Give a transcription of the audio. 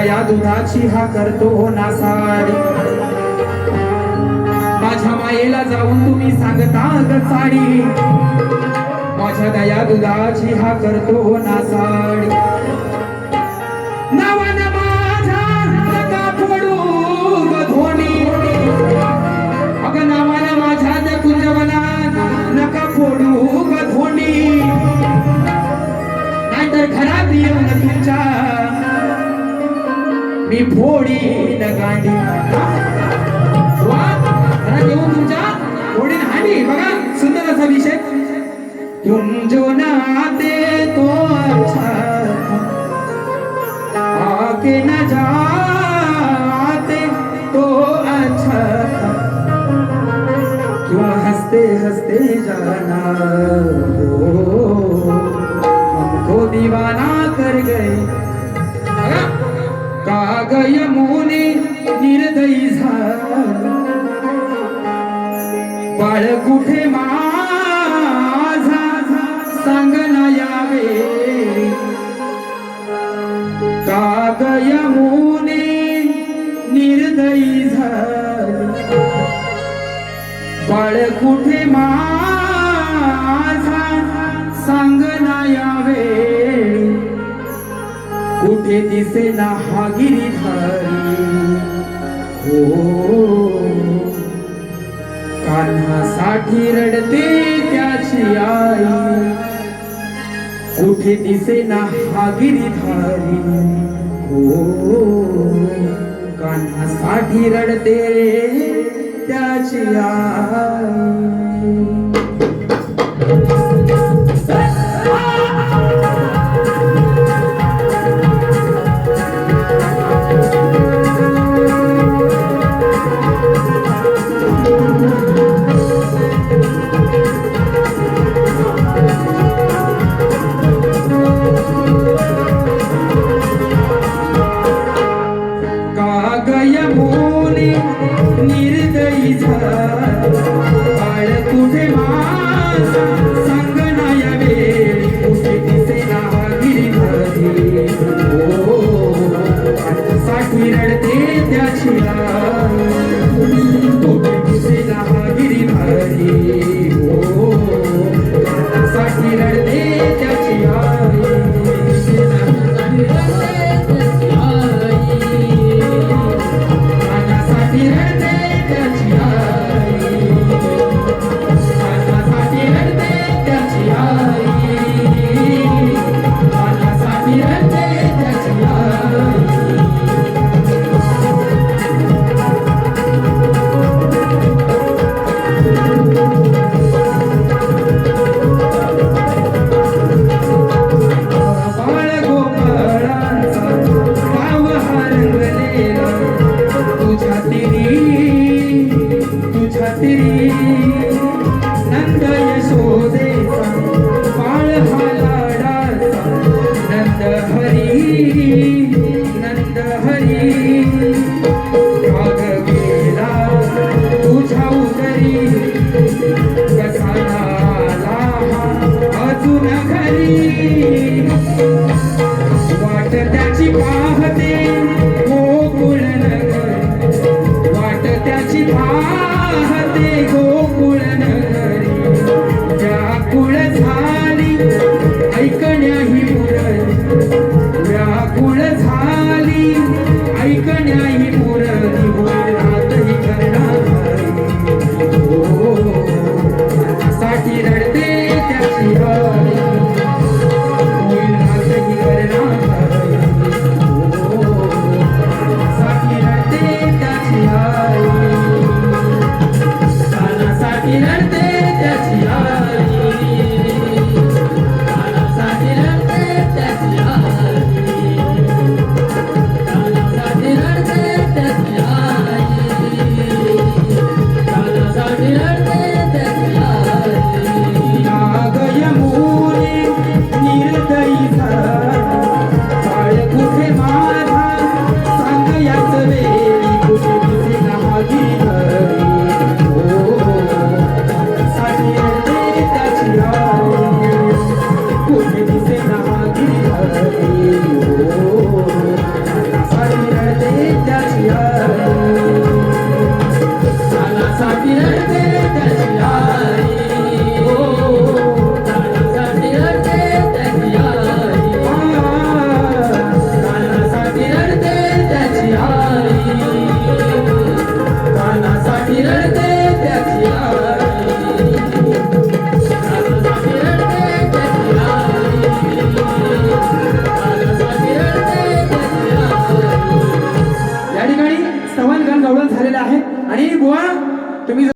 दया दुधाची हा करतो नासाडी माझ्या मायेला जाऊन तुम्ही सांगता ग साडी माझ्या दया दुधाची हा करतो नासाडी नावानं माझ्या नका फोडू ग धोणी अगं नावानं माझ्या त्या कुंजवनात नका फोडू ग धोणी नाहीतर घरात येऊन तुमच्या मी फोडी न गांडी घरात येऊन तुमच्या फोडी न हांडी बघा सुंदर असा विषय तुम जो नाते तो अच्छा आके न जाते तो अच्छा क्यों हंसते हंसते जाना हो हमको दीवाना कर गए काग यमुने निर्दयी झाला बाळ कुठे माझा सांगना यावे काग यमुने निर्दयी झाला बाळ कुठे माझा सांगना यावे कुठे दिसे ना हा गिरीधारी हो कान्हासाठी रडते त्याची आई कुठे दिसे ना हा गिरीधारी हो कान्हासाठी रडते त्याची आई निर्दयी बाळ कुठे माझा सांगना यावे कुठे दिसेना गिरीधारी हो साठी रडते त्याची कुठे दिसेना गिरीधारी हो साठी रडते त्याची नंद यशोदेचा बाळ हा लाडाचा नंद हरी भाग गेला तुझ्या उदरी कसा आला अजून घरी वाट त्याची पाहते गोकुळ नगर वाट त्याची पाहते गोकुळ नगरी व्याकुळ झाली ऐकण्या ही मुरली व्याकुळ झाली